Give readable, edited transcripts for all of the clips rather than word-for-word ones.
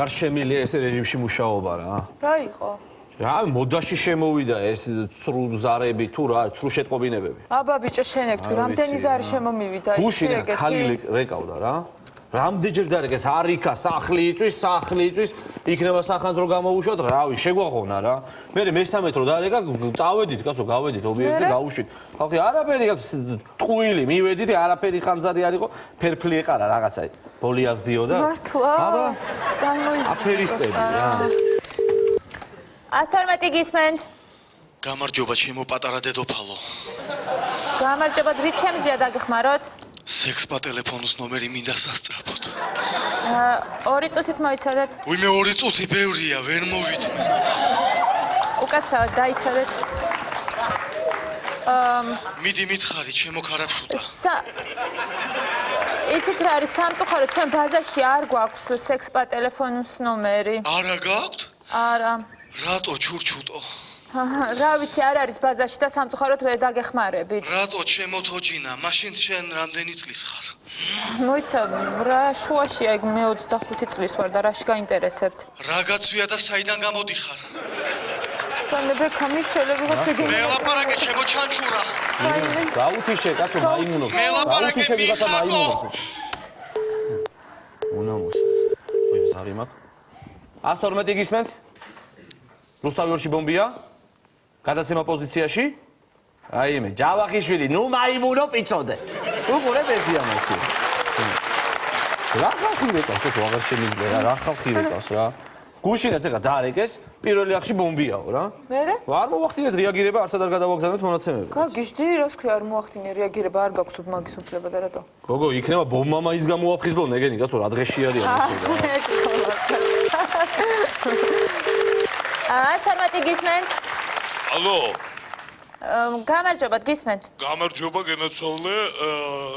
აღარ შემილია ეს რეჟიმში მუშაობა რა. რა იყო? რა მოდაში შემოვიდა ეს ცრუ ზარები თუ რა ცრუ შეტყობინებები. აბა ბიჭო შენեք თუ რამდენი ზარი შემომივიდა გუში ხალი რეკავდა რა. რამდენჯერ დარეკეს არიქა სახლი იწვის იქნება სახანძრო გამოუშვათ რავი შეგვაღონა რა მე მესამეთ რო დარეკა წავედით კაცო გავედით ობიექტზე გავუშვით ხალხი არაფერი ტყუილი მივედით არაფერი ხანძარი არ იყო ფერფლი ეყარა რაღაცა ბოლიას დიოდა მართლა აბა წარმოიზრდა აფერისტები რა 112 გისმენთ გამარჯობა ჩემო პატარა დედოფალო გამარჯობა რით შემიძლია დაგეხმაროთ სექს პატელეფონოს ნომერი მინდა სასწრაფოდ. 2 წუთით მოიცადეთ. ვიმე 2 წუთი ბევრია, ვერ მოვიწმე. უკაცრავად დაიცადეთ. მიდი მითხარი, ჩემო ქარაფშუტა. იცით რა არის სამწუხაროდ ჩვენ ბაზაში არ გვაქვს სექს პატელეფონოს ნომერი. არა გაქვთ? არა. რატო ჩურჩუტო? რა ვიცი არ არის ბაზაში და სამწუხაროდ ვერ დაგეხმარებით. რატო ჩემო თოჯინა, მაშინ შენ რამდენი წლის ხარ? მოიცა რა შუაშია ეგ მე 25 წლის ვარ და რაში გაინტერესებთ? რა გაცვია და საიდან გამოდიხარ? მე ქამიშელები ვარ ეგ. მე ლაპარაკე ჩემო ჩანჩურა. გაუთიშე კაცო მაიმუნო. მე ლაპარაკე მიხატო. უნამოს. ой ზარი მაქვს. 112 გისმენთ? რუსთავიორში ბომბია? გადაცემა პოზიციაში? აი მე, ჯავახიშვილი, ნუ მაიმუნო პიცოდე. უყურე ბეძია მასი. რა ხალხი რეკავს, ეს აღარ შემიძლია, რა ხალხი რეკავს რა. გუშინაც ეხა დაარეკეს, პირველ რიგში ბომბიაო რა. მერე? არ მოახდინეთ რეაგირება, არსად არ გადავაგზავნეთ მონაცემები. გაგიჟდი, რას ქვია, არ მოახდინე რეაგირება, არ გაქვს მაგის უფლება და რატო? გოგო, იქნება ბომბა მაინც გამოაფხიზლო, ნეგენი, კაცო, რა დღეში არიან ეს რა. 112 გისმენთ? ალო. გამარჯობა, გისმენთ? გამარჯობა, გენაცვალე,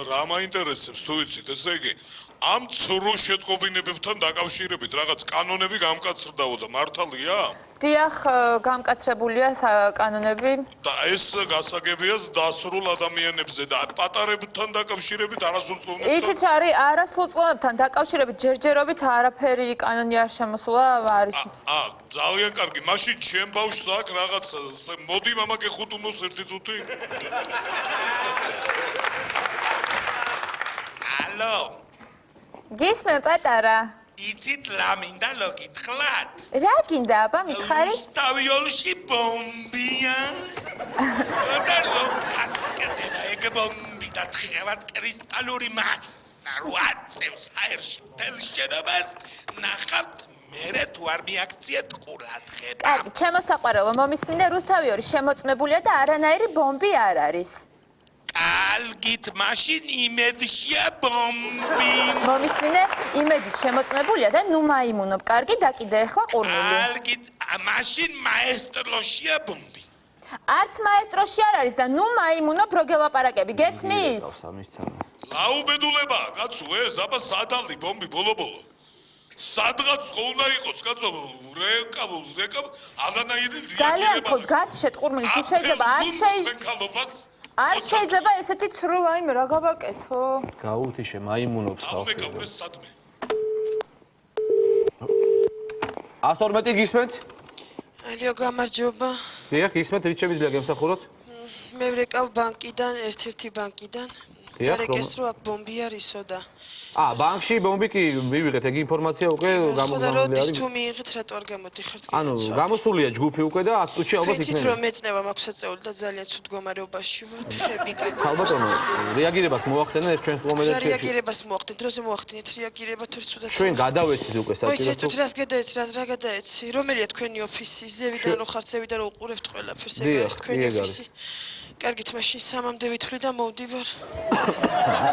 რა მაინტერესებს თუ იცით, ესე იგი, ამ ცრუ შეტყობინებებთან დაკავშირებით რაღაც კანონები გამკაცრდაო და მართალია? დიახ, გამკაცრებულია კანონები. და ეს გასაგებია დასრულ ადამიანებზე და პატარებთან დაკავშირებით არასრულწლოვანებთან. იცით რა არის, არასრულწლოვანებთან დაკავშირებით ჯერჯერობით არაფერი კანონი არ შემოსულა, არის. ძალიან კარგი, მაშინ ჩემ ბავშვს აქვს რაღაც მოდი მამა გეხუტუნოს 1 წუთი. ალო. გისმენ პატარა. იცით რა მინდა ლოგითხრათ? რა გინდა, აბა მითხარი? რუსთავიორში ბომბია. და ლოგკასკეთება ეგ ბომბი და თხევად კრისტალური მასა რუაცევს აერში თელშენებას ნახავთ მერე თუ არ მიაქციეთ ყურადღება. კარგი, ჩემო საყვარელო, მომისმინე რუსთავიორი შემოწმებულია და არანაირი ბომბი არ არის. ალგით მაშინ იმედშია ბომბი. მომისმინე, იმედით შემოწმებულია და ნუ მაიმუნობ. კარგი, დაკიდე ახლა ყურნილი. ალგით მაშინ მაესტროშია ბომბი. არც მაესტროში არ არის და ნუ მაიმუნობ როგელაპარაკები. გესმის? ლაუბედულება, კაცო, ეს აბა სადავდი ბომბი ბოლო-ბოლო. სადღაც ხო უნდა იყოს, კაცო, რეკავ, აღანაირი ძალიან ხო გაცშეთ ყურმილი, თუ შეიძლება არ შეიძლება ესეთი ცრუ აიმე რა გავაკეთო? გაუთიშე მაიმუნობს ხალხი. 112 გისმენთ? ალიო გამარჯობა. დიახ, გისმენთ, რით შემიძლია გემსახუროთ? მე ვრეკავ ბანკიდან, ერთ-ერთი ბანკიდან. დარეკეს რომ აქ ბომბი არისო და ბანკში ბომბი კი მივიღეთ, ეგ ინფორმაცია უკვე გამოგზავნილი არის. როდის თუ მიიღეთ, რატო არ გამოდიხართ? ანუ გამოსულია ჯგუფი უკვე და 100 წუთში ალბათ იქნება. იქნება. რომ მეწნება მაქვს საწეული და ძალიან ცუდ მდგომარეობაში ვარ, ფეხები კაკო. ალბათო, რეაგირებას მოახდენა ეს ჩვენ კომედიაში. რეაგირებას მოახდენთ, დროზე მოახდინეთ რეაგირება თუ ცუდად. ჩვენ გადავეცით უკვე საჭიროა. მოიცეთ რას გადაეცი, რა გადაეცი? რომელია თქვენი ოფისი? ზევიდან რო ხართ, ზევიდან რო უყურებთ ყველაფერს, ეგ არის თქვენი ოფისი. კარგით, მაშინ 3-მდე ვითვლი და მოვდივარ.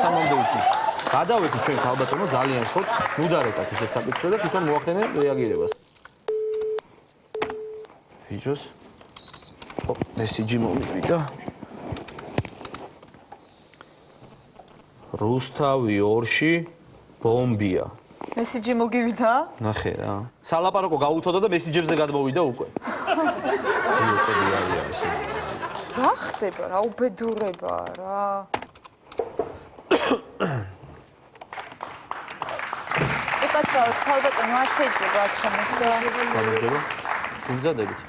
3-მდე ვითვლი. გადავეცით ჩვენ ალბათო, ძალიან ხოთ, ნუ დარეკათ ესეთ საკითხზე და თვითონ მოახდენენ რეაგირებას. ვიჯოს. მესიჯი მომივიდა. რუსთავიორში ბომბია. მესიჯი მოგივიდა? ნახე რა. სალაპარაკო გაუთოდა და მესიჯებზე გადმოვიდა უკვე. რა ხდება რა უბედურება რა. უკაცრავად ქალბატონო არ შეიძლება აქ შემოსვა. გამარჯობა. იმზადებით.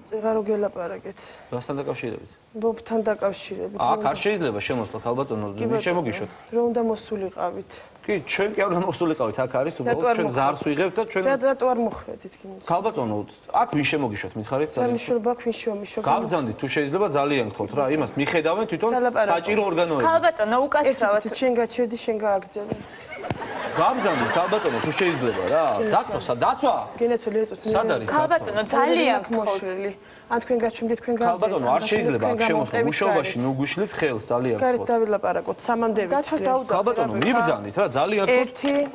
წეღარო გელაპარაკეთ. რასთან დაკავშირებით? ბობთან დაკავშირებით. აქ არ შეიძლება შემოსვლა ქალბატონო, მის შემოგიშოთ. რომ უნდა მოსულიყავით. კი, ჩვენ კი არ უნდა მოსულიყავით, აქ არის უბრალოდ ჩვენ ზარს ვიღებთ და ჩვენ რატო არ მოხვედით კი? ქალბატონო, აქ ვინ შემოგიშოთ, მითხარით ძალიან. მიშობა ქვინ შემიშო. გავბრძანდით თუ შეიძლება ძალიან გთხოვთ რა, იმას მიხედავენ თვითონ საჭირო ორგანოები. ქალბატონო უკაცრავად შენ გაჩერდი, შენ გააგრძელე. გავბრძანდით ქალბატონო, თუ შეიძლება რა. დაცვა. გენაცვლი ეწოს. სად არის? ქალბატონო ძალიან მოშლილი. ან თქვენ გაჩვენდით, თქვენ გააგრძელეთ. ქალბატონო, არ შეიძლება აქ შემოსვლა მუშაობაში, ნუ გუშლით ხელს ძალიან გარეთ გთხოვთ. დავილაპარაკოთ, სამამდე ვიცი. დაცვას დაუდო. ქალბატონო, მიბრძანდით რა, ძალიან გთხოვთ. 1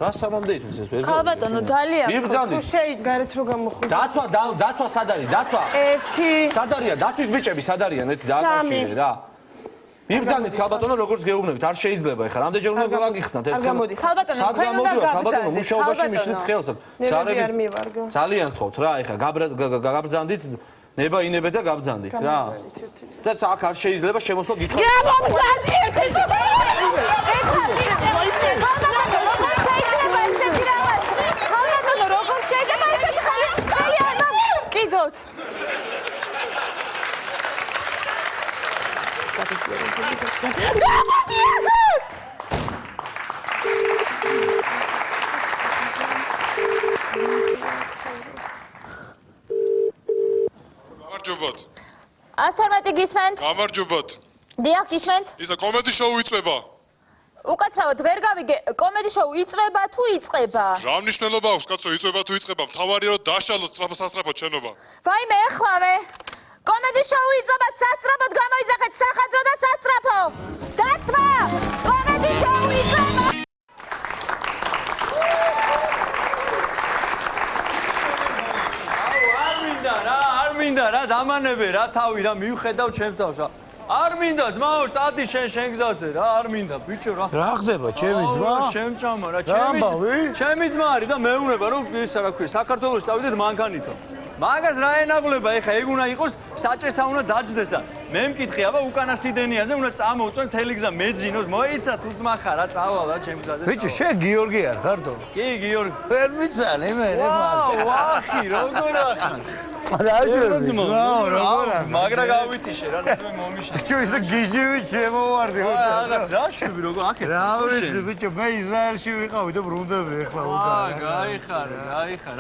რა სამამდე ითვლის ეს ვერ ქალბატონო ძალიან მიბრძანდით. თუ შეიძლება გარეთ რო გამოხვიდე. დაცვა სად არის? დაცვა. 1 სად არიან? დაცვის ბიჭები სად არიან? ერთი დააკავშირე რა. მიბრძანდით ქალბატონო, როგორც გეუბნებით, არ შეიძლება ეხლა. რამდენჯერ უნდა გაგიხსნათ არ გამოდი. ქალბატონო სად თქვენ უნდა გამოდივა ქალბატონო, გაბრძანდეთ მუშაობაში მიშლით ხელს. ნებები არ მივარგო. ძალიან გთხოვთ რა, ეხლა გაბრძანდით, ნება ინებე და გაბრძანდით რა. და აქ არ შეიძლება შემოსვლა გითხრათ. გამომძანდი ერთი ქალბატონო როგორ შეიძლება ესეთი ხელი არ მოგკიდოთ. გამარჯობათ. 112 გისმენთ? გამარჯობათ. დიახ, გისმენთ? ისა კომედი შოუ იწება. უკაცრავად ვერ გავიგე, კომედი შოუ იწება თუ იწყება? რა მნიშვნელობა აქვს, კაცო, იწება თუ იწყება? მთავარია რომ დაშალოთ სასწრაფოდ შენობა. ვაიმე ეხლავე. კომედი შოუ იწება, სასწრაფოდ გამოიძახეთ სახადრო და სასწრაფო. დაცვა! კომედი შოუ იწება. არ მინდა რა დამანებე რა თავი რა მივხედავ ჩემ თავს რა არ მინდა ძმაო წადი შენ გზაზე რა არ მინდა ბიჭო რა რა ხდება ჩემი ძმა? შემჭამა რა ამბავი? ჩემი ძმა არის და მეუბნება რომ ისა რა ქვია საქართველოს წავიდეთ მანქანითო მაგას რა ენაღლება ეხა ეგ უნდა იყოს საჭესთან უნდა დაჯდეს და მე მკითხე აბა უკანა სიდენიაზე უნდა წამოვწვენ მთელი გზა მეძინოს მოიცა თუ ძმა ხარ რა წავალ რა ჩემ გზაზე ბიჭო შენ გიორგი არ ხარდო? კი გიორგი ვერ მიცანი მე ვახი როგორ ახან რა ჯერ ძმაო როგორ ახან მაგრა გავიტიშე რა ნუ მომიშე ბიჭო ის გიჟივი შემოვარდი რაღაც რა შვები როგორ აქეთ რა ვიცი ბიჭო მე ისრაელში ვიყავი და ბრუნდები ეხლა უკან გაიხარე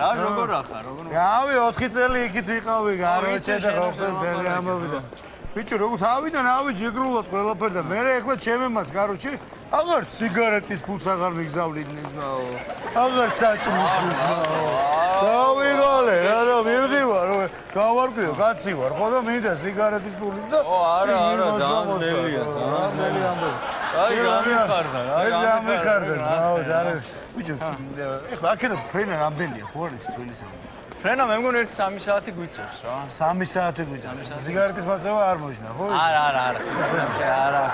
რა როგორ ახარ როგორ რავი 4 წელი იქით ვიყავი გაროჩე და ხოხტე მთელი ამბობი და ბიჭო როგორ თავიდან ავი ჯიგრულად ყველაფერი და მე ეხლა ჩემემაც გაროჩე აღარ სიგარეტის ფულს აღარ მიგზავლიდნენ ძმაო აღარ საჭმლის ფულს ძმაო დავიღალე რა და მივდივარ გავარკვიო კაცი ვარ ხო და მინდა სიგარეტის ფულის და არა ძანელია ძანელი ამბობ აი გამიხარდა რა გამიხარდა ძმაო ზარე ბიჭო ეხლა აქედან ფრენა რამდენია ხო არის თბილისამდე ფრენა მე მგონი 1-3 საათი გვიწევს რა 3 საათი გვიწევს სიგარეტის მაწევა არ მოიჯნა ხო არა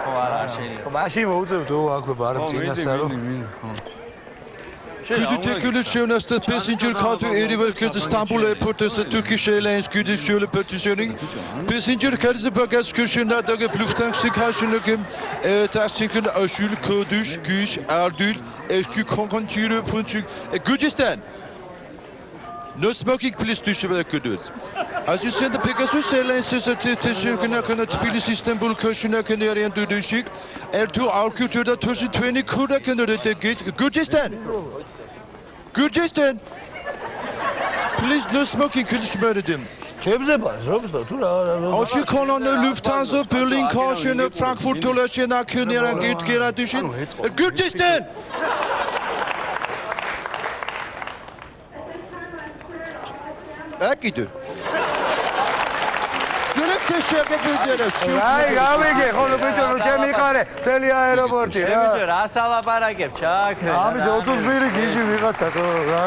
ხო არა შეიძლება მაშინ მოუწევდო აქვე ბარემ წინასწარო Could you take your children as the passenger car to Erivelkert Istanbul Airport as the Turkish Airlines could you show the petitioning? Passenger car is a bagage cushion that the Lufthansa cushion taxing aşül kodüş güç erdül eski konkonçürü punçuk Gürcistan. No smoking please düşübele kuduz. As you said the Pegasus Airlines is a teşekkürler kana Tbilisi İstanbul cushion kana yarayan dönüşük. Ertuğ Arkutur'da 20 kuda kana de Gürcistan. Gürcistan. Please no smoking konuşmadım. ჩემზე ბაზრობს და თუ რა Aşı kanalda Lufthansa Berlin cushion Frankfurt dolaşan kana yarayan Gürcistan. Gürcistan. Აკიდე. ჯერე შეგებიდერა შუ. აი გავიგე ხოლმე ბიჭო ნუ შემიყარე მთელი აეროპორტი რა. ბიჭო რა სალაპარაკებ ჩააქრე. ამი 30 ბირი გიჟი ვიღაცა ხო რა.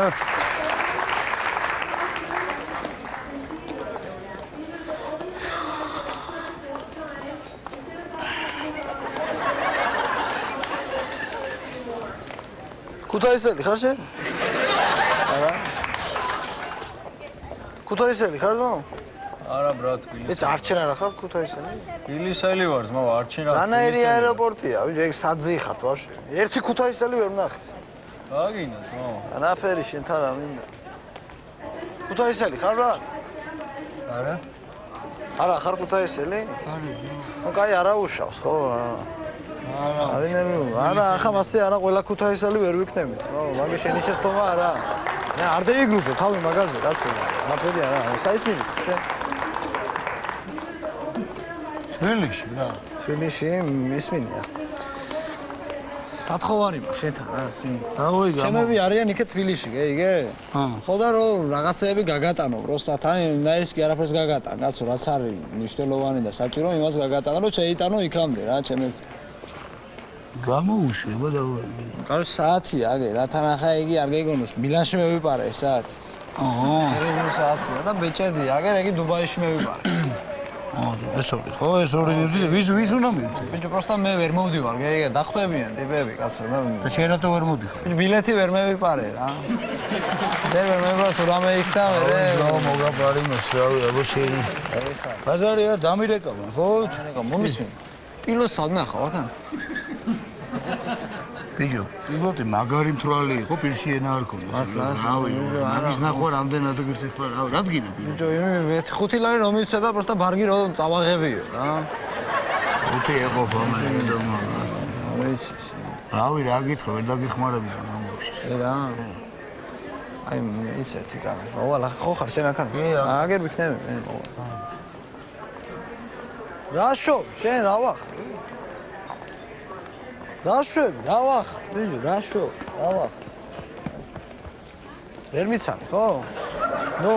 ქუთაისელი ხარ შენ? არა. ქუთაისელი ხარ ძმაო? არა ბრატ გილის. ეს არჩენ არა ხარ ქუთაისელი? გილისელი ვარ ძმაო არჩენ რა. რანაირი აეროპორტია? ეგ საძი ხარ ვაფშე. ერთი ქუთაისელი ვერ ვნახეს. გაგინოთ, ხო. ანაფერი შენ თან რა მინდა? ქუთაისელი ხარ რა? არა. არა, ხარ ქუთაისელი? არა. ნუ კაი არა უშავს, ხო? არა. არა, ახლა მასე არა ყველა ქუთაისელი ვერ ვიქნებით. მაგე შენი შეცდომა არა. მე არ დაიგრუჟო თავი მაგაზე, კაცო. ანაფერი არა, საით მიდის შენ? თბილისში რა? თბილისში მისმინია. სათხოვარი მაქვს შენთან რა, დავი გამა. ჩემები არიან იქ თბილისში, გეიგე? ხო და რომ რაღაცეები გაგატანო, პროსტად ან ნაირის კი არაფერს გაგატან, კაცო, რაც არის მნიშვნელოვანი და საჭირო, იმას გაგატანო, რომ შეიტანო იქამდე რა, ჩემებს. გამოუშვება და კარო საათია, აგე, რათან ახლა იგი არ გეგონოს, მილანში მევიპარე საათი. სერიოზული საათია და ბეჭედი, აგერ იგი დუბაიში მევიპარე. ეს ორი, ხო, ეს ორი ვის უნდა მივიწე? ბიჭო, პროსტა მე ვერ მოვდივარ, გეგე, დახვდებიან ტიპები, კაცო, და შენ რატო ვერ მოდიხარ? ბიჭო, ბილეთი ვერ მევიპარე რა. მე ვერ მევიპარე თუ რამე იქნა მე. მოგაპარიმოს, რავი, აბა შენი. ბაზარი არ დამირეკავენ, ხო? ჩანეკა, მომისმენ. პილოტს ადნახავ, აქან. ბიჭო, პილოტი მაგარი მთვრალი იყო, პირში ენა არ ქონდა. რავი, მაგის ნახვა რამდენად გირს ეხლა, რავი, რადგინა პილოტი? ბიჭო, მე 5 ლარი რომ მივცე და პროსტა ბარგი რომ წავაღებიო რა. უთი ეყობა მე და მაგას. ვიცი. რავი, რა გითხრა, ვერ დაგიხმარებია გამოვში. რა? აი, ის ერთი წამი. ოღალ ხო ხარ შენ აქან? აგერ ვიქნები მე. რაშო, შენ რა ვახ? რაშოები, რა ვახ? ბიჭო, რაშო, რა ვახ? ვერ მიცანი, ხო? ნო?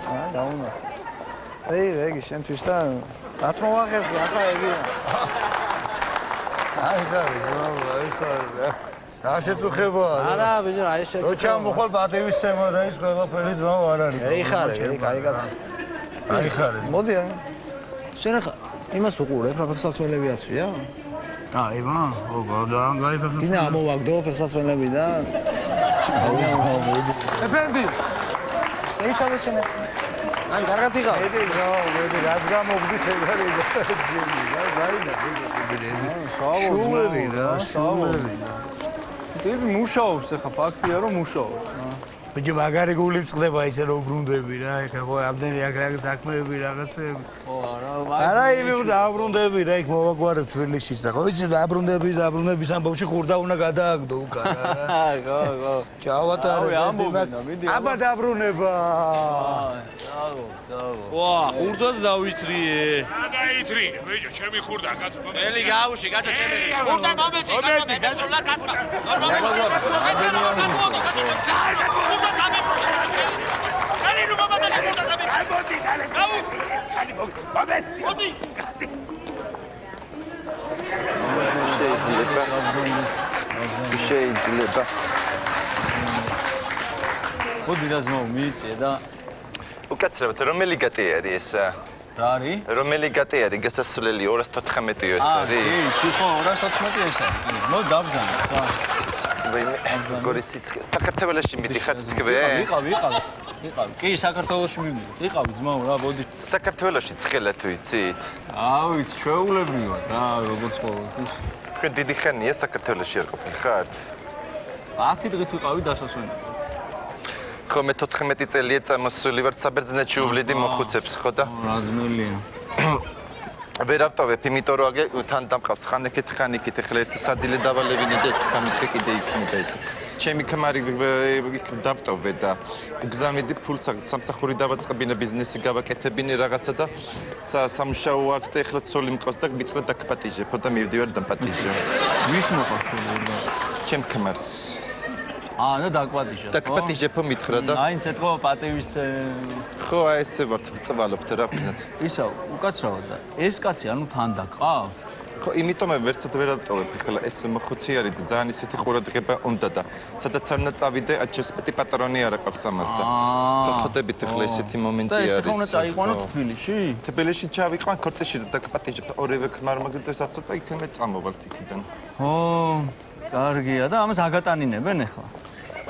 აა, დაუნათ. წეი, ეგი შენთვის და რაც მოვახერხი, ახლა ეგია. აი ხარ, აი ხარ. რა შეწუხება? არა, ბიჭო, აი შეწუხება. რო ჩამოხვალ პატივისცემა და ის ყველაფერი ძმა არ არის. აი ხარ, ეგ კაი კაცი. აი ხარ. მოდი არა. შენ ახლა იმას უყურებ, რა ფეხსაცმელები აცვია? აი მა, ოგა, ძალიან კაი ფეხსაცმელი. გინდა ამოვაგდო ფეხსაცმელები და ეფენდი. ეიცავე შენ. აი, კარგად იყავ. ედი, რაც გამოგდის ეგ არის ჯიმი, რა გაინა, შულები რა, შულები. დები მუშაობს ახლა, ფაქტია რომ მუშაობს. ბიჭო, მაგარი გული წყდება ისე რომ უბრუნდები რა, ეხლა ხო ამდენი აქ საქმეები რაღაცეები. ხო, არა, არა, იმი დააბრუნდები რა, იქ მოვაგვარებ თბილისში და ხო ვიცი დააბრუნდების ამბავში ხურდა უნდა გადააგდო უკან რა. ხო, ხო. ჩავატარე. აბა დააბრუნება. ძაღო. ვა, ხურდას დავიწრიე. რა დაიწრიე, ბიჭო, ჩემი ხურდა კაცო. ელი გაუში, კაცო, ჩემი. ხურდა მომეცი, კაცო, მეზროლა კაცო. შეიძლება. მოდი რა ზმაო, მიიწიე და უკაცრავად, რომელი გატე არის ეს? რა არის? რომელი გატე არის გასასვლელი 214-ი ეს არის? კი, ხო, 214-ი ეს არის. მოდი დავბრძანე, ხა. გორის სიცხე საქართველოში მიდიხარ თქვენ? ვიყავ. კი, საქართველოში მივიდი. ვიყავი ძმაო რა, მოდი. საქართველოში ცხელა თუ იცით? ვიცი, ჩვეულებრივად რა, როგორც ყოველთვის. თქვენ დიდი ხანია საქართველოში არ ყოფილიყართ? 10 დღით ვიყავი დასასვენებლად. ხო, მე 14 წელია წამოსული ვარ საბერძნეთში უვლიდი მოხუცებს, ხო და? რა ძმელია. ვერ ავტოვებ, იმიტომ რომ აგე თან დამყავს ხანეკეთ, ეხლა ერთი საძილე დავალევინე და სამი დღე კიდე იქნება ეს. ჩემი ქმარი დავტოვე და უგზავნიდი ფულს სამსახური დავაწყებინე, ბიზნესი გავაკეთებინე რაღაცა და სამუშაო აქ და ეხლა ცოლი მყავს და მითხრა დაგპატიჟებო და მივდივარ დაპატიჟე. ვის მოყავს შეგერდა? ჩემ ქმარს. და დაგპატიჟე. დაგპატიჟებო მითხრა და აინც ეთქვა პატივის ხო, აი ესე ვართ წვალობთ რა ვქნათ. ისა, უკაცრავად და ეს კაცი ანუ თან დაგყავთ? ხო, იმიტომ ვერსად ვერ ავტოვებ, ეხლა ეს მოხუცი არის და ძალიან ისეთი ყურადღება უნდა და სადაც არ უნდა წავიდე, აჩვენსპეტი პატრონი არ აყავს ამას და ხო ხვდებით ეხლა ესეთი მომენტი არის. და ეს ხომ წაიყვანოთ თბილისში? თბილისში ჩავიყვან ქორწილში და დაგპატიჟებ ორივე ქმარმა და საცოტა იქნებ წამოვალთ იქიდან. ო, კარგია და ამას აგატანინებენ ეხლა?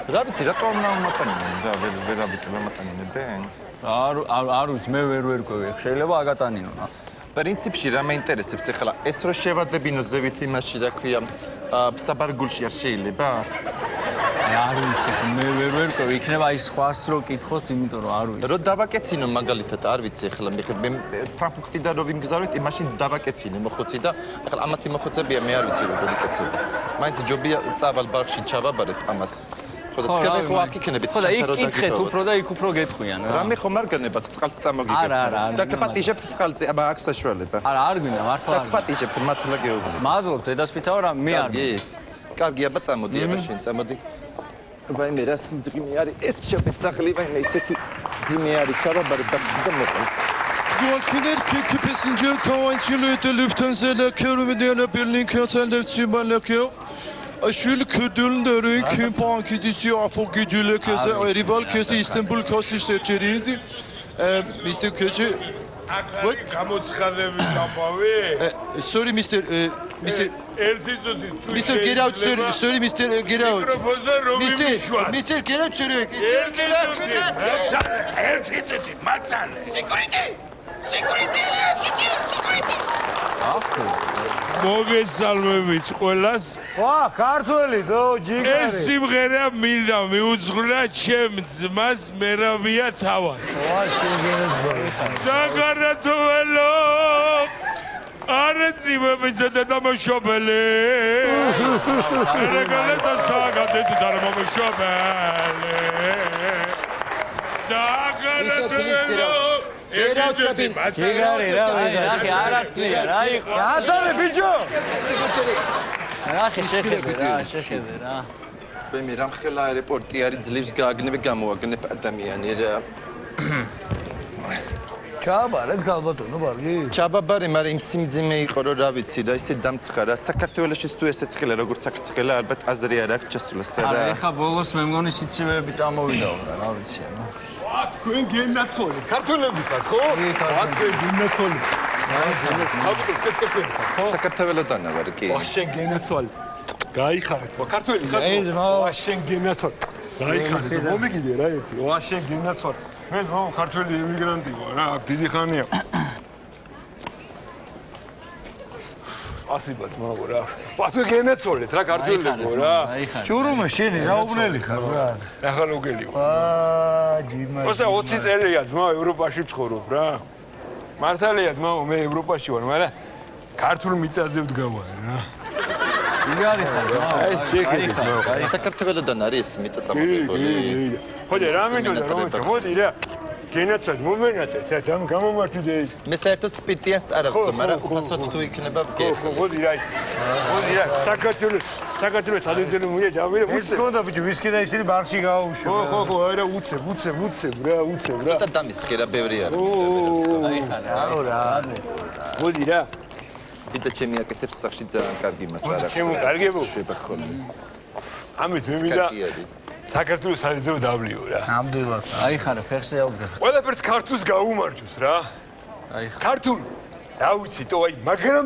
რა ვიცი, რატო არ მომატანინებენ? რა ვერ ამატანინებენ? არ ვიცი, მე ვერ ვერკვევი, შეიძლება აგატანინონ. პრინციპში რა მეინტერესებს ეხლა ეს რო შევადებინო ზევით იმაში რა ქვია საბარგულში არ შეიძლება? არ ვიცი, მე ვერ ვერკვევ, იქნება ის სხვას რო კითხოთ, იმიტომ რომ არ ვიცი. რო დავაკეცინო მაგალითად, არ ვიცი ახლა მე ფრანკფურტიდან რო ვიმგზავრეთ, მაშინ დავაკეცინე მოხუცი და ახლა ამათი მოხუცებია, მე არ ვიცი როგორ იკეცება. მაინც ჯობია წავალ ბაღში ჩავაბარებ ამას. ხო და თქვენ ხო აქ იქნებით ხო და იქ კითხეთ უფრო და იქ უფრო გეტყვიან რა. რამე ხომ არ განებათ წყალს წამოგიგებთ. არა. და გპატიჟებთ წყალზე, აბა აქ საშუალება. არა, არ გვინდა მართლა. და გპატიჟებთ მართლა გეუბნები. მადლობთ დედასპიცაო რა მე არ. კარგი, აბა წამოდი, აბა შენ წამოდი. ვაიმე რა სიმძიმე არის ეს შევეძაღლი ვაიმე ისეთი ძიმე არის ჩავაბარე ბაქში და მოყვა Gualquier que passenger conventionné de Lufthansa la Caribbean Berlin Hotel Simbalakio Aşil ködüllerin kim bankidisi afaki cülekese rival kesti İstanbul Kosi seçeriydi. Mr. Köçü What? გამოცხადების ამბავი? Sorry Mr. ერთი წუთი თუ Mr. Get out, sorry Mr. Get out. Mr. Get out, sorry. ერთი წუთი, მაცალე. Security! მოგესალმებით ყველას. ვა, ქართველი დო, ეს ჯიგარი. სიმღერა მინდა მიუძღვრა ჩემ ძმას მერაბია თავას. ვა, შეგენძღვრა. დაგარათველო არციმების დადამაშობელი ერეგალე და საგადეთ დარმომშობელი დაგარათველო ჯიგარი რა ვიღაც. არაცნია რა იყო. ატარე ბიჭო. რა შეხედე რა. მე რამხელა აეროპორტი არის ძლივს გააგნებ გამოაგნებ ადამიანი რა. ჩაბარეთ გალბატონო ბარგი. ჩაბაბარე, მაგრამ იმ სიმძიმე იყო რომ რა ვიცი რა, ისე დამცხარა. საქართველოში თუ ესე ცხელა როგორც აქ ცხელა, ალბათ აზრი არ აქვს ჩასულას რა. არა, ეხა ბოლოს მე მგონი სიცივეები წამოვიდაო რა ვიცი ანუ. თქვენ გენაცოლი ქართველები ხართ ხო? თქვენ გენაცოლი საქართველოდან ვარ კი. ვაშენ გენაცოლი გაიხარეთ ქართველი ხართ? ვაშენ გენაცოლი გაიხარეთ მომიგიდე რა ერთი ვაშენ გენაცოლი მე ზმო ქართველი ემიგრანტი ვარ რა აქ დიდი ხანია ასიბათ მაგო რა ვათქვი გენაცოლეთ რა ქართველებო რა ჭურუმე შენი რა უგნელი ხარ რა. ახლა უგელი ვარ ჯიმა. ოსა 20 წელია ძმა ევროპაში ვცხოვრობ რა მართალია ძმა მე ევროპაში ვარ მაგრამ ქართულ მიწაზე ვდგავარ რა იგარი ხარ რა. საქართველოდან არის ეს მიწა წამოღებული. ხოდე რა მინდოდა რომ მოდი რა გენაცად მომენატრეთ და გამომართვიდე მე საერთოდ სპირტიანს არ ავსო, მაგრამ უფასოდ თუ იქნება გეხო. მოდი რა საქართველოს ადიდელი მუია ჯავირე ის გონდა ბიჭო ვისკი და ისინი ბარში გააუშვა. ხო არა უცებ რა და დამისკე რა ბევრი არის. რა. მოდი რა ბიჭო ჩემი აკეთებს სახში ძალიან კარგი მასალა აქვს. ჩემო კარგებო შვება ხოლმე. ამით მე მინდა საქართველოს საძებრო დავლიო რა ნამდვილად. აიხარე ფეხზე აუგდე. ყველაფერს ქართულს გაუმარჯოს რა ქართულ რა ვიცი თო აი მაგრამ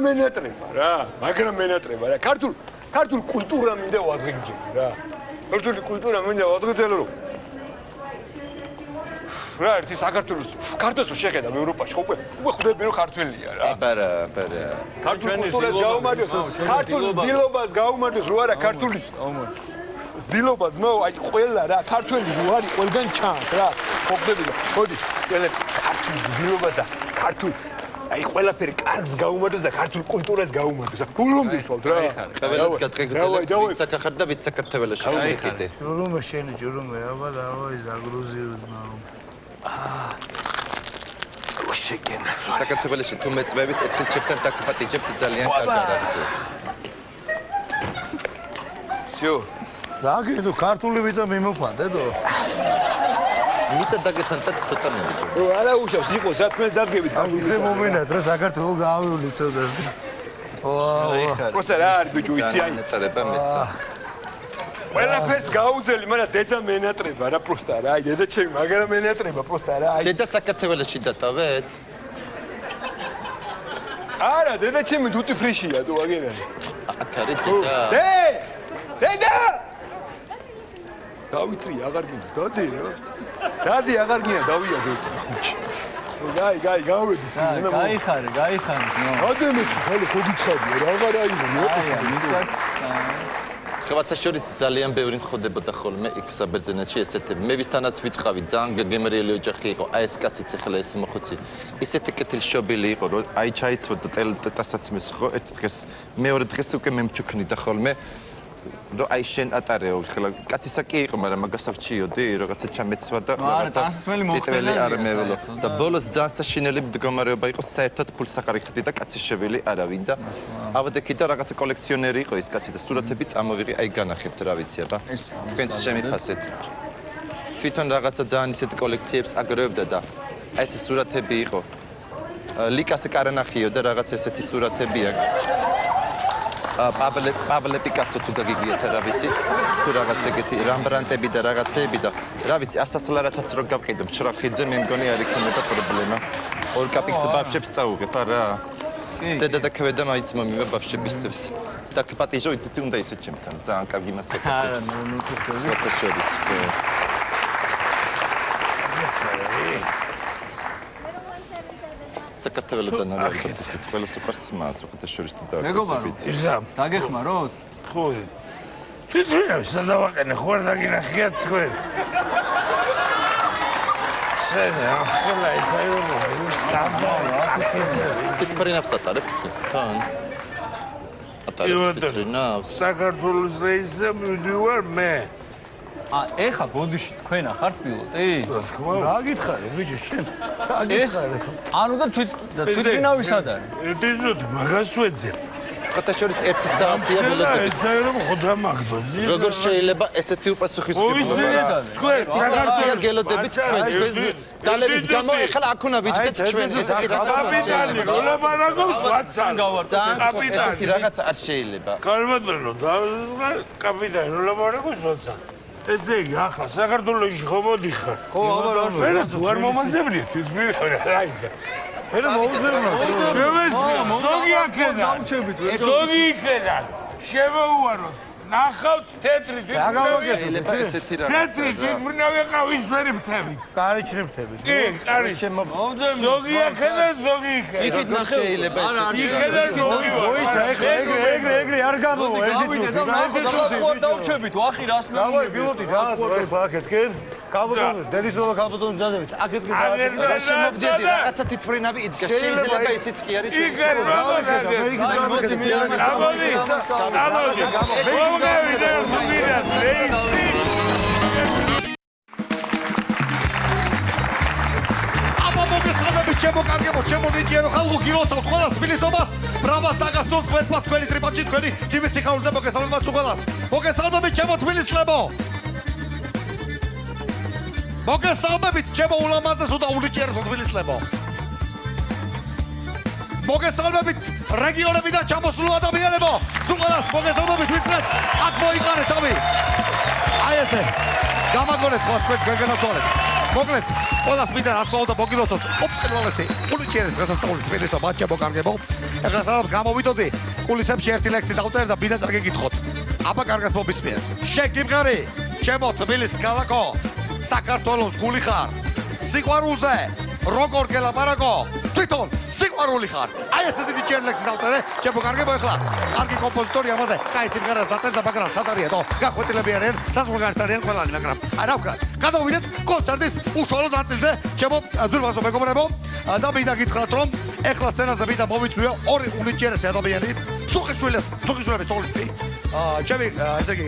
მენატრება რა ქართულ კულტურა მინდა ვადღიგძელო რა ქართული კულტურა მინდა ვადღიგძელო რა ერთი საქართველოს შეხედა ევროპაში ხო უკვე ხვდები რომ ქართველია რა ბარა ქართულ კულტურას გაუმარჯოს ქართულ დილობას გაუმარჯოს რო არა ქართული დილობა ძმაო აი ყველა რა ქართველი რო არის ყველგან ჩანს რა ხვდები და მოდი ყველა ქართული დილობა და ქართულ აი ყველაფერი კარგს გაუმარჯოს და ქართულ კულტურას გაუმარჯოს ულომდისვალთ რა ყველას გადაგეძლებ ვიც ახარ და ვიც საქართველოში ხიდე ჭურუმე შენი ჭურუმე აბა დავაი ზაგრუზიო ძმაო. საქართველოში თუ მეწვევით ეთილჩებთან დაგპატიჟებთ ძალიან კარგი არის. всё რა გინდო ქართული ვიცა მიმოფანდეთო? მიწა დაგეფანტათ ცოტა მე. არა უშავს იყო საქმეს დადგებით ისე მომენატრა საქართველოს გავივლი ცოტა. ვა. პროსტა რა არის ბიჭო ისი აი ნეტარება მეცა. ყველაფერს გაუძელი მაგრამ დედა მენატრება რა პროსტა რა აი დედა ჩემი მაგრამ მენატრება პროსტა რა აი დედა საქართველოში დატოვეთ? არა დედა ჩემი დუტი ფრიშია თუ აგერანი აქ არის დედა. დედა დავითრი აღარ გინდა დადი რა დადი აღარ გინდა დავია გაი, გავედი სულ. გაიხარე. ადამიანები ხალე ხო გითხარია, აღარ აიღო. სხვათა შორის ძალიან ბევრი ხდებოდა ხოლმე იქ საბერძნეთში ესეთები. მე ვისთანაც ვიწყავი, ძალიან გემრიელი ოჯახი იყო. აი ეს კაციც ახლა ეს მოხუცი. ისეთი კეთილშობილი იყო, რომ აი ჩაიცვოდა ტელეტასაც მის ხო, ერთ დღეს მეორე დღეს უკვე მემჩუქნიდა ხოლმე. რომ აი შენ ატარეო, ხლა კაცისაკი იყო, მაგრამ მაგასაც ვჩიოდი, რაღაცა ჩამეცვა და ტიტველი არ მეველო. და ბოლოს ძალიან საშინელი მდგომარეობა იყო, საერთოდ ფულს აღარ იხდი და კაცის შევილი არავინ და ავადექი და რაღაცა კოლექციონერი იყო ეს კაცი და სურათები წამოვიღე, აი განახებთ რა ვიცი აბა. თქვენც შემიფასეთ. თვითონ რაღაცა ძალიან ისეთ კოლექციებს აგროვებდა და აი ეს სურათები იყო. ლიკას კარანახიო და რაღაც ესეთი სურათები აქვს. პაბლე პიკასო თუ გაგიგიათ რა ვიცი თუ რაღაც ეგეთი რამბრანტები და რაღაცეები და რა ვიცი 100 ლარათაც რო გავყიდებ ჩრახიძე მე მგონი არ იქნება პრობლემა ორ კაპიკს ბავშვებს წაუღებ არა ზედა და ქვედა მაინც მომივა ბავშვებისთვის და პატიჟო ითი უნდა ისე ჩემთან ძალიან კარგი მასაკეთი არა ნუ შორის საქართველოსთან არ არის ისიც ყველა სუპერს მას უყურეთ შორის თუ მეგობარო დაგეხმაროთ ხო თვითონ სადავაყენე ხო არ დაგინახიათ თქვენ შეიძლება ეს აირო სამბაო თვითფრინავს ატარებ თან ატარებ თვითფრინავს საქართველოს რეისზე მივდივარ მე ეხა ბოდიში თქვენ ახართ პილოტი? რა გითხარი ბიჭო შენ? რა გითხარი? ანუ და თვითფრინავი სად არის? ეპიზოდი მაგას ვეძებ. სხვათა შორის 1 საათია ბოლოდები. ეს აირო ხოდამაგდო. როგორ შეიძლება ესეთი უპასუხისმგებლობა? თქვენ საქართველოს გელოდებით თქვენ ეს დალების გამო ეხლა აქ უნდა ვიჯდეთ ჩვენ ესეთი რაღაცა კაპიტანი როლაბარაგოს ვაცან ესეთი რაღაცა არ შეიძლება. კარბატონო კაპიტანი როლაბარაგოს ვაცან ესე იგი ახლა საქართველოში ხომ მოდიხარ? ხო, აბა რა შეიძლება თუ არ მომაძებნია თვითმფრინავი რა იქა. მე მოუძებნა. შევესია, ზოგი აქედან. ზოგი იქედან. შემოუაროთ. ნახავთ თეთრი შეიძლება ესეთი რაღაცა. თეთრი თვითმფრინავი ყავის ვერი ფრთებით. კარიჩნი ფრთებით. კი, კარი მომძებნა. ზოგი აქედან, ზოგი იქედან. იქით შეიძლება ესეთი. იქედან მოიცა ეგრე არ გამოვა ერთი წუთი. ხო დავჩებით ვახი რას მე დავაი პილოტი დააწვა აქეთკენ. კაბოტონი, დედისოლა კაბოტონი ძადებით. აქეთკენ დააწვა. რა შემოგდიოდი რაღაცა თვითფრინავი იდგა. შეიძლება ისიც კი არის. იქენ ამოდი. გავიდა მიგირას რეისი აბა მოგესალმებით ჩემო კარგებო ჩემო დიჯერო ხალხო გილოცავთ ყველას თბილისობას ბრავად დაგასწორთ თქვენმა თქვენი ტრიპაჩი თქვენი ტიმის სიხარულზე მოგესალმებით ყველას მოგესალმებით ჩემო თბილისლებო მოგესალმებით ჩემო ულამაზესო და ულიჭიერესო თბილისლებო მოგესალმებით რეგიონებიდან ჩამოსულ ადამიანებო სულყელას მოგესალმებით ვიწყეს აქ მოიყარეთ ამი აი ესე გამაგონეთ თქვენ გაგანაცვალეთ მოკლედ ყველას მინდა რა თქმა უნდა მოგილოცოთ ოპტიმალესი ულიჭიერეს დღესასწაული თბილისო ბაჭებო კარგებო ეხლა სადაც გამოვიდოდი კულისებში ერთი ლექსი დავწერე და მინდა წაგეკითხოთ აბა კარგად მობისმიერ შეგიმღარი ჩემო თბილის ქალაქო საქართველოს გული ხარ სიყვარულზე როგორ გელაპარაკო თვითონ სიყვარული ხარ აი ესეთი დიდი ლექსი დავწერე ჩემო კარგებო ეხლა კარგი კომპოზიტორი ამაზე კაი სიმღერას დაწერდა მაგრამ სად არისო გახვეტილები არიან საზღვარგარეთ არიან ყველანი მაგრამ აი რა ვქნა გადავიდეთ კონცერტის უშუალო ნაწილზე ჩემო ძვირფასო მეგობრებო და მინდა გითხრათ რომ ეხლა სცენაზე მინდა მოვიწვიო ორი უნიჭიერესი ადამიანი სუხიშვილების სოლისტი ჩემი ესე იგი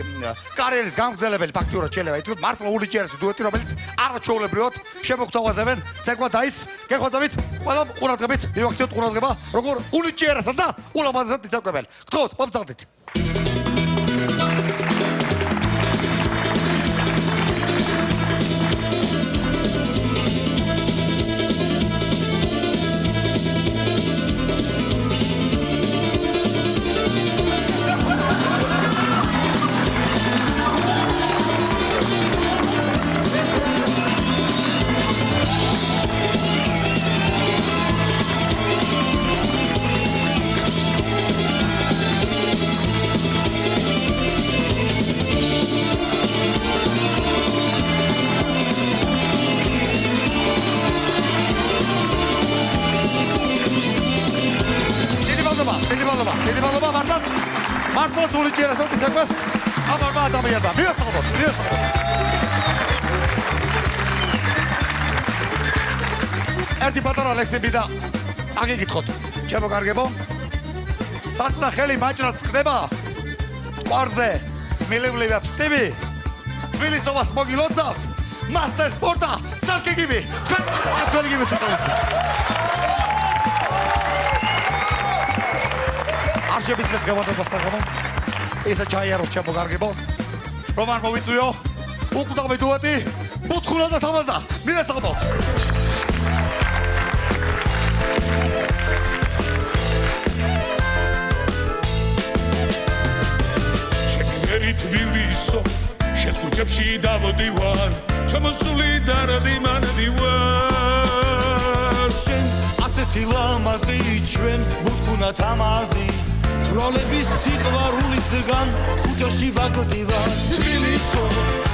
კარიერის გამგზელებელი ფაქტიურად შეიძლება ითქვას მართლა უნიჭიერესი დუეტი რომელიც არაჩვეულებრივად შემოგთავაზებენ ცეკვა დაის გეხვეწებით ყველა ყურადღებით მივაქციოთ ყურადღება როგორ უნიჭიერესად და ულამაზესად იცავკებენ გთხოვთ მომწადეთ დიდი მადლობა მართლაც ულიჭერასაც იცეკვეს ამარმა ადამიანმა მიესალმოთ ერთი პატარა ლექსები და აგიგითხოთ ჩემო კარგებო საცნა ხელი მაჭრად ხდება ტყვარზე მილევლებს ტივი თბილისობას მოგილოცავთ მასტერ სპორტა ცალკიგივი თქვენი გიბესწავლეთ არშებისმეთ გავადებას საღამო ესა ჩაიაროთ ჩემო კარგებო რომ არ მოვიწვიო უკვდავი დუეტი ბუთხულა და თამაზა მიესალმოთ თბილისო შენ ქუჩებში დავდივარ ჩამოსული დარდიმან დივარ შენ ასეთი ლამაზი ჩვენ ბუთქუნა თამაზი თროლების სიყვარულისგან ქუჩაში ვაგდივარ თბილისო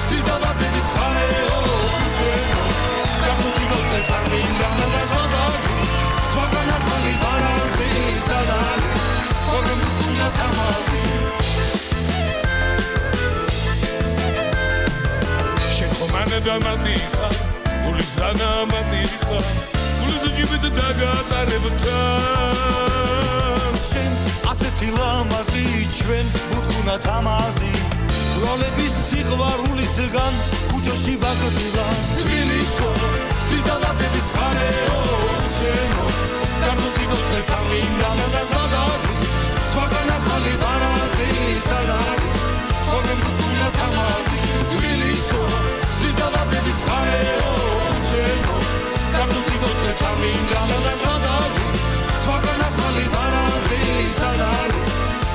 სიზდავარდების ხარეო შენო გამოსიდოზე წამინდან და ზოგადად სხვაგან ახალი ვარაზი სადაც სხვაგან ბუთქუნა თამაზი მანე დამატიხა გულის დანამატიხა გულის ჯიბით დაგატარებთა შენ ასეთი ლამაზი ჩვენ ბუთქუნა თამაზი როლების სიყვარულისგან ქუჩაში ვაგდივარ თბილისო სიზდავარდების ხარეო შენო გამოსიდოზე წამინდან და ზოგადად სხვაგან ახალი ვარაზი სადაც სხვაგან ბუთქუნა თამაზი თბილისო სიზდავარდების ხარეო შენო გამოსიდოზე წამინდან და ზოგადად სხვაგან ახალი ვარაზი სადაც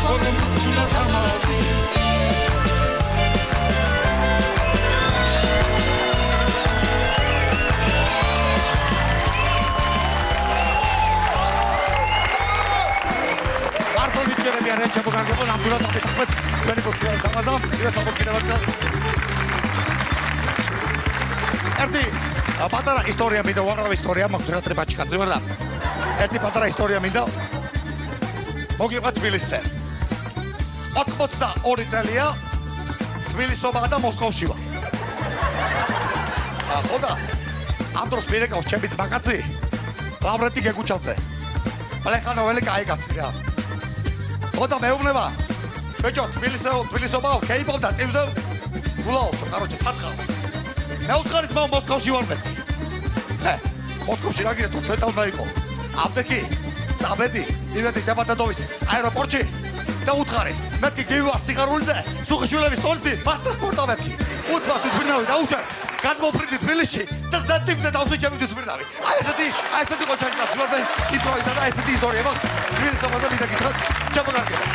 სხვაგან ბუთქუნა თამაზი ჩემო კარგებო ნამდვილად აფეთქეთ ჩვენი პოდკასტის დამაზა ივესალმოთ კიდევ ერთხელ ერთი პატარა ისტორია მინდა უამრავი ისტორია მაქვს ხათრი ბაჩიკაძე ვარ და ერთი პატარა ისტორია მინდა მოგიყვეთ თბილისზე 82 წელია თბილისობა და მოსკოვში ვარ ხო და ამ დროს მირეკავს ჩემი ძმაკაცი ლავრენტი გეგუჩაძე პლეხანოველი კაი კაცი რა ხოდა მეუბნება ბეჭო თბილისობაო ქეიპობ და ტივზე გულაობ კაროჩე სათხარ მეუთხარით მო მოსკოვში ვარ მეთქი მოსკოვში რა გირეთო ჩვენთან უნდა იყო აპტეკი საბედი ივეთი დებატადოვის აეროპორტში და უთხარი მეთქი გივარ სიხარულიძე სუხიშვილების ტოლსტი მასტერ სპორტა მეთქი უცბად თვითმფრინავი და უშავს გადმოფრინდი თბილისში და ზატივზე დავსვი ჩემი თვითმფრინავი აი ესეთი ყოჩაკაც ვარ და იმპროვიზა და ესეთი ისტორია მაქვს თბილისობაზე მიდაგითხრათ ჩემო კარგებო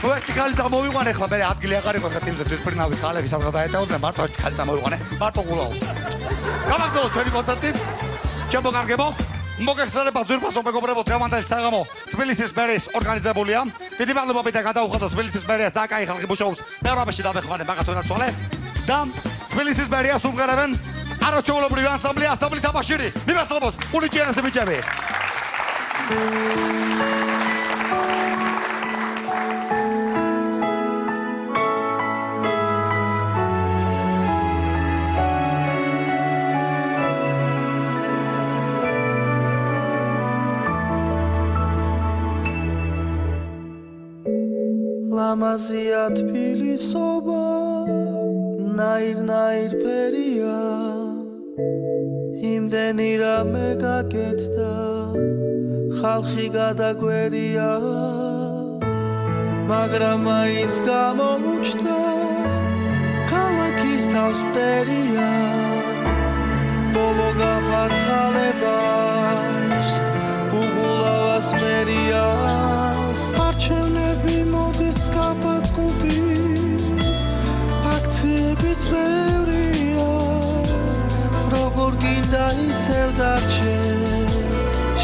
თუ ერთი ხალი წამოვიყვანე ახლა მე ადგილი აღარ იყო ხა თემზე თვითმფრინავი ხალები სადღაც დაეტეოდნენ მარტო ერთი ხალი წამოვიყვანე მარტო გულაო გამაგდო ჩვენი კონცერტი ჩემო კარგებო მოგეხსენება ძვირფასო მეგობრებო დღევანდელი საღამო თბილისის მერის ორგანიზებულია დიდი მადლობა და გადაუხადოთ თბილისის მერიას და კაი ხალხი მუშაობს მეურვებაში დამეხვანე მაგათ უნდა წვალე და თბილისის მერიას უმღერებენ არაჩვეულებრივი ანსამბლი თაბაშირი მივესალმოთ ულიჭერასი ბიჭები ლამაზია თბილისობა ნაირ ფერია იმდენი რამე გაკეთდა ხალხი გადაგვერია მაგრამ მაინც გამოუჩნდა ქალაქის თავს მტერია ბოლო გაფართხალებას უგულავას მერიას არჩევნები მოდის გაფაცკუბით აქციებიც ბევრია როგორ გინდა ისევ დარჩე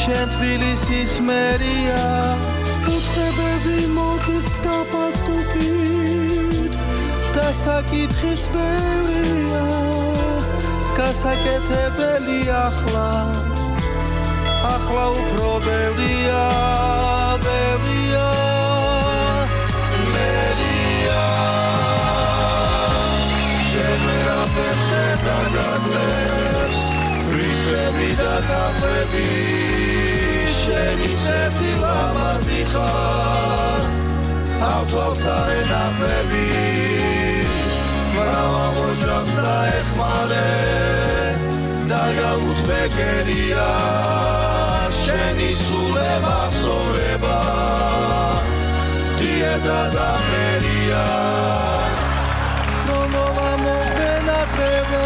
შენ თბილისის მერია უცხებები მოდის გაფაცკუბით და საკითხიც ბევრია გასაკეთებელი ახლა უფრო ბევრია ბევრია მერია შენ ვერაფერს ვერ დაგაკლებს რიცები და თაყვები შენი წეთი ლამაზი ხარ ავთვალს არ ენახები მრავალ ოჯახს დაეხმარე და გაუთმეკერია შენი სულე მახსოვრება დიედა და მერია რომ მომამოგენატრება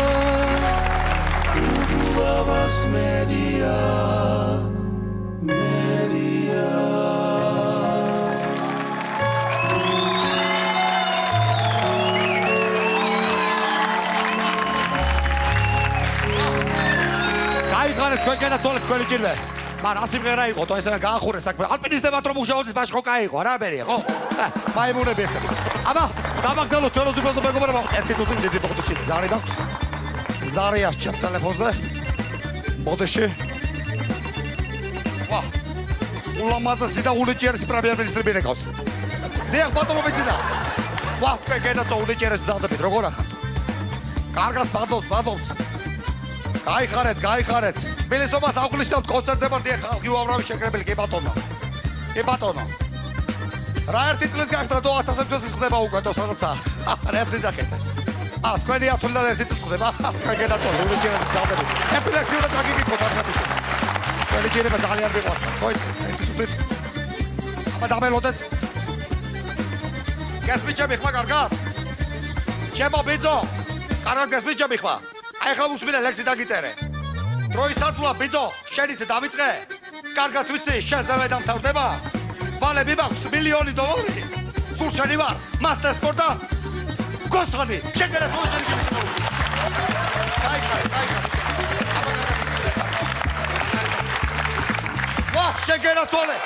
უგულავას მერია მერია გაიხარეთ თქვენ თვალეთ თქვენი ჭირვე მან ასიმღერა იყო თუ ესეა გაახურეს საქმე ალპინისტებად რომ მუშაობდით მაშინ ხო კაი იყო რა მერია ხო მაიმუნები ესე აბა დამაგდელო ჩვენო ზუბაზო მეგობრებო ერთი თუთი დიდი ბოქტში ზარი გაქვს ზარი ასჩა ტელეფონზე მოდეში ვა ულამაზესი და ულიჭიერესი პრემიერ-მინისტრი მირეკავს დიახ ბატონო ბიძინა ვა თქვენ გედაცო ულიჭიერეს ბრძანდებით როგორ ახართ კარგად ბადობს გაიხარეთ თბილისობას აღვნიშნავთ კონცერტზე მარტია ხალხი უამრავი შეკრებილი კი ბატონო რა ერთი წლის გახდა 2000 წელს ხდება უკვე თუ სადაცა რა ერთი ზახეთ თქვენი ათვლიდან ერთი წელს ხდება გედაწოლ ულიჭიერეს ბრძანდებით ეპილექსიურად გაგიკითხოთ ახლა თქვენი ჭირება ძალიან მიყვარს ხო ერთი სულით აბა დამელოდეთ გასმიჩები ხმა კარგად ჩემო ბიძო კარგად გასმიჩები ხმა აი ხა უსმინე ლექსი დაგიწერე დროის სათულა ბიძო შენით დავიწყე კარგად ვიცი შენზე დამთავრდება ვალები მაქვს $1,000,000 სულ შენი ვარ მასტერ სპორტა გოსხანი შეგერა თოჯენი გიმისაური გაიხარეთ ვა შეგერა თოლე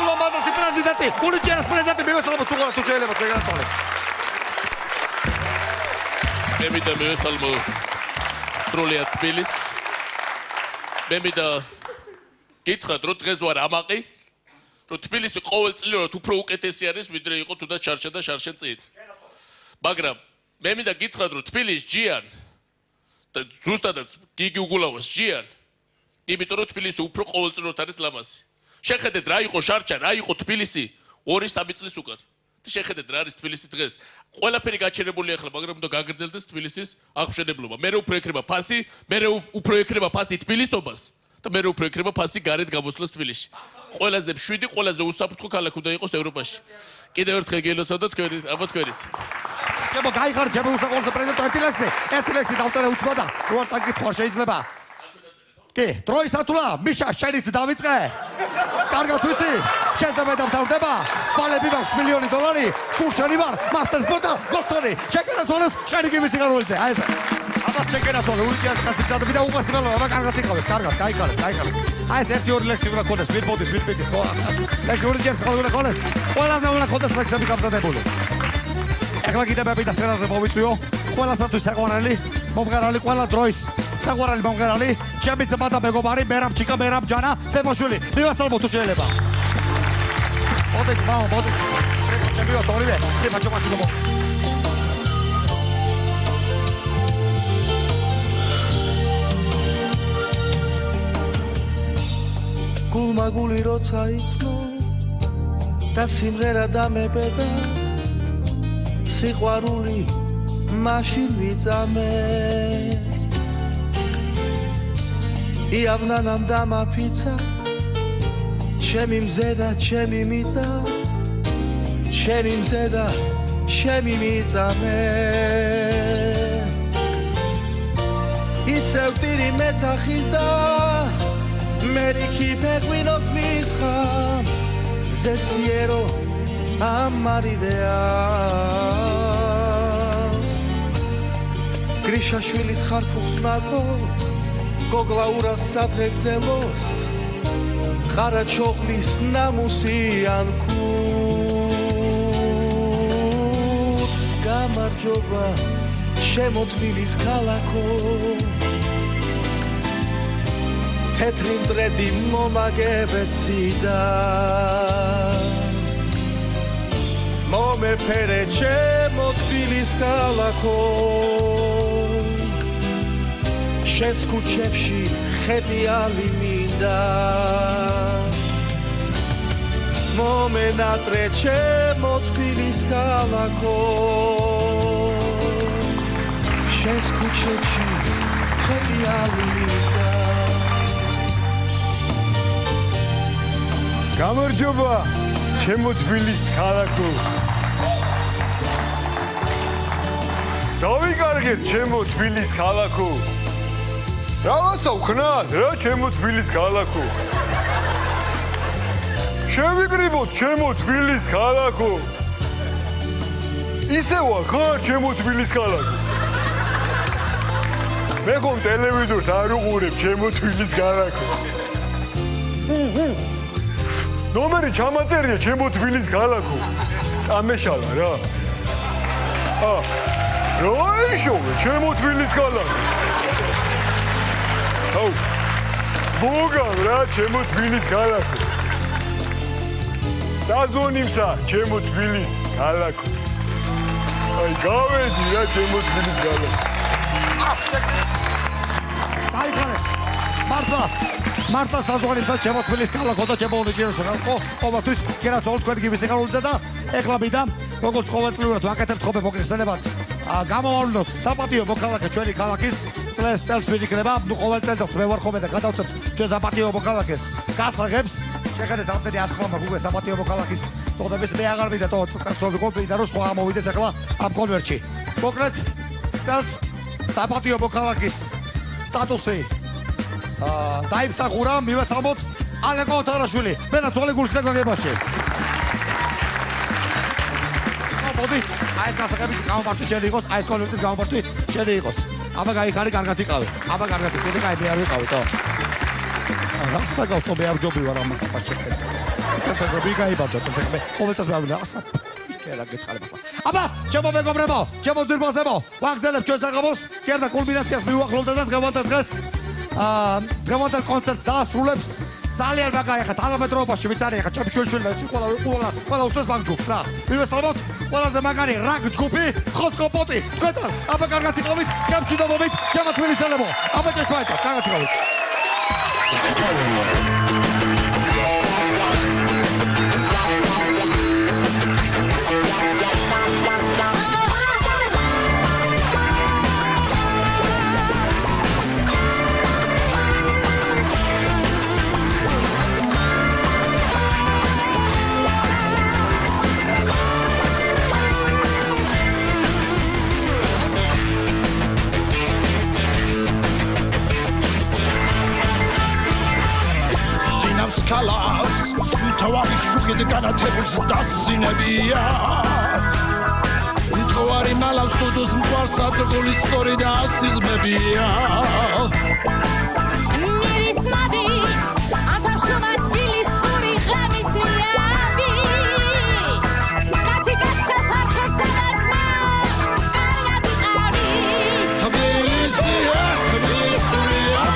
ულამაზესი პრეზიდენტი ულიჭიერეს პრეზიდენტი მივესალმოთ უყურეთ თუ შეიძლება შეგერა თოლე მე მინდა მივესალმო სრულიად თბილისს მე მინდა გითხრათ რომ დღეს ვარ ამაყი რომ თბილისი ყოველწლიურად უფრო უკეთესი არის ვიდრე იყო თუნდაც შარშა და შარშენ წინ მაგრამ მე მინდა გითხრათ რომ თბილისს ჯიან და ზუსტადაც გიგი უგულავას ჯიან იმიტომ რომ თბილისი უფრო ყოველწლიურად არის ლამაზი შეხედეთ რა იყო შარშა რა იყო თბილისი 2-3 წლის უკან შეხედეთ რა არის თბილისი დღეს ყველაფერი გაჩერებულია ახლა მაგრამ უნდა გაგრძელდეს თბილისის აღმშენებლობა მე უფრო ეკრება ფასი მე უფრო ეკრება ფასი თბილისობას და მე უფრო ეკრება ფასი გარეთ გამოსვლას თბილისში ყველაზე მშვიდი ყველაზე უსაფრთხო ქალაქი უნდა იყოს ევროპაში კიდევ ერთხელ გელოცავ და თქვენი აბა თქვენიც ჩემო გაიხარეთ ჩემო უსაყოლო პრეზიდენტო ერთი ლექსი დავწერე უცბა და რო არ წაკითხვა შეიძლება კი დროის სათულა მიშა შენით დავიწყე კარგად ვიცი შენზე დამთავრდება ვალები მაქვს $1,000,000 სულ შენი ვარ მასტერ სპორტა გოსხანი შეგერა თოლეს შენი გიმისი გაროლიძე აი ესე აბა შეგერა თოლე ულიჭიერეს კაცი და უყასი მელო აბა კარგად იყავით კარგად გაიხარეთ აი ეს ერთი ორი ლექსი უნდა ქონდეს ვირბოდის ვირბიდის ხო ლექსი ულიჭიერეს ყველა ქონდეს ყველაზე უნდა ქონდეს ლექსები გამზადებული ეხლა კიდევ მე და სერაზე მოვიწვიო ყველასათვის საყვარელი მომღერალი ყველა დროის საყვარელი მომღერალი ჩემი ძმა და მეგობარი მერაბ ჩიკა მერაბ ჯანა სემოშვილი მივასალმოთ თუ შეიძლება მოდით მაო მოდით ჩემი ორივე მე მაჩო მო გულმაგული როცა იცნო და სიმღერა დამებედა სიყვარული მაშინ ვიწამე იავნანამ დამაფიცა ჩემი მზე და ჩემი მიწა ჩემი მზე და ჩემი მიწამე ისევ ტირი მეცახის და მერიქი ფეღვინოს მისხამს ზეციერო ამარიდეა გრიშაშვილის ხარფუხს ნაკო გოგლაურას საფრთხელოს ხარაჩოხლის ნამუსიან ქურს გამარჯობა შემოთბილის ქალაქო თეთრი მტრედი მომაგებეციდა მომეფერე ჩემო თბილის ქალაქო შენს ქუჩებში ხედიალი მინდა მომენატრე ჩემო თბილის ქალაქო შენს ქუჩებში ხედიალი მინდა გამარჯობა ჩემო თბილის ქალაქო დავიკარგეთ ჩემო თბილის ქალაქო რაღაცა ვქნათ რა ჩემო თბილის ქალაქო შევიკრიბოთ ჩემო თბილის ქალაქო ისევა ხარ ჩემო თბილის ქალაქო მე ხომ ტელევიზორს არ უყურებ ჩემო თბილის ქალაქო ნომერი ჩამაწერია ჩემო თბილის ქალაქო წამეშალა რა როიშოვე ჩემო თბილის ქალაქო აუ სბოგავ რა ჩემო თბილის ქალაქო საზონიმსა ჩემო თბილის ქალაქო აი გავედი რა ჩემო თბილის ქალაქო დაიხარე მარტა საზღვარისა ჩემო თბილის ქალაქო და ჩემო უნიჭიერესო ყოველთვის გერაცოლ თქვენ გიბის სიხარულიძე და ეხლა მინდა როგორც ყოველწლიურად ვაკეთებთ ხოლმე მოგეხსენებათ გამოვავლინოთ საპატიო მოქალაქე ჩვენი ქალაქის წელს ვინ იქნება ნუ ყოველ წელს მე ვარ ხოლმე და გადავწევთ ჩვენ საპატიო მოქალაქეს გასაღებს შეხედეთ ამდენი ასხლამა გუგე საპატიო მოქალაქის წოდების მე აღარ მინდა წელს ვიყო და რომ სხვა ამოვიდეს ეხლა ამ კონვერტში მოკლედ წელს საპატიო მოქალაქის სტატუსი დაიმსახურა მივესალმოთ ალეკო ოთარაშვილი მენა ძოლი გულსა გაგებაში მოდი აი ეს გასაღები გამომართვი შენი იყოს აი ეს კონვერტის გამომართვი შენი იყოს აბა გაიხარი კარგად იყავი აბა კარგად იყავი კაი მე არ ვიყავი თო რასა გავსტო მე არ ჯობი ვარ ამას პაჩეთე ცეცე ბი გაიბარჯო თქო ყოველწელს მე არ რასა შეიძლება გითხარებ ახლა აბა ჩემო მეგობრებო ჩემო ძირბაზებო ვაგზელებ ჩვენს საღამოს კერდა კულმინაციას მივუახლოვდა და დღევანდელ დღეს დღევანდელ კონცერტს დაასრულებს ძალიან მაგარი ხა თანამედროვეობაში ვიცარი ხა ჩემი შვილები ყველა უსწრებს მაგ ჯგუფს რა მივესალმოთ ყველაზე მაგარი რაკ ჯგუფი ხოთკოპოტი თქვენთან აბა კარგად იყავით გამშვიდობობით ჩემო თბილისელებო აბა ჭეშმარიტად კარგად იყავით Kalas, თავარი შუქით განათებულს დასინებია თოვარი მალავს თუდუს მყავს საწყვლის სწორი და ასიზმებია მირის მადი ანთამშრომა თბილის სული ღამის ნიავი კაცი კაცს არხებს ამათმა კარგად იყავი თბილისია თბილისია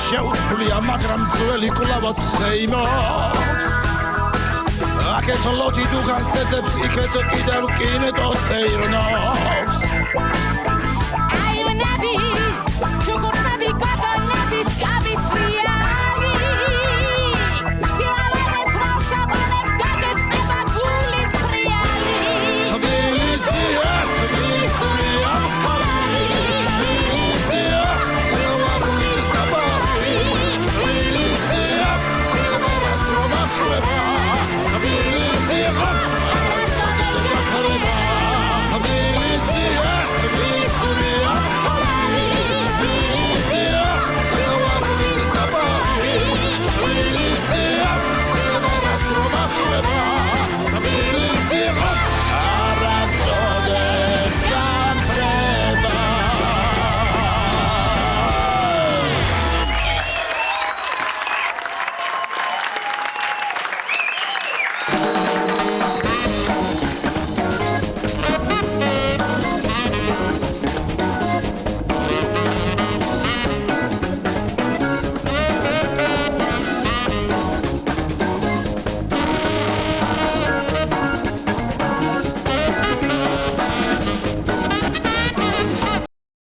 შეუსვლია მაგრამ ძველი კლავაც სეიმობს აქეთ ლოთი დუღანს ეძებს იქეთ კიდევ კინეტოს ეირნობს აივნების ჩუქურთმები გოგონების გამისრიალი სილავერეს ხალხაბალებ დაგეწება გულის ფრიალი თბილისია თბილისია Come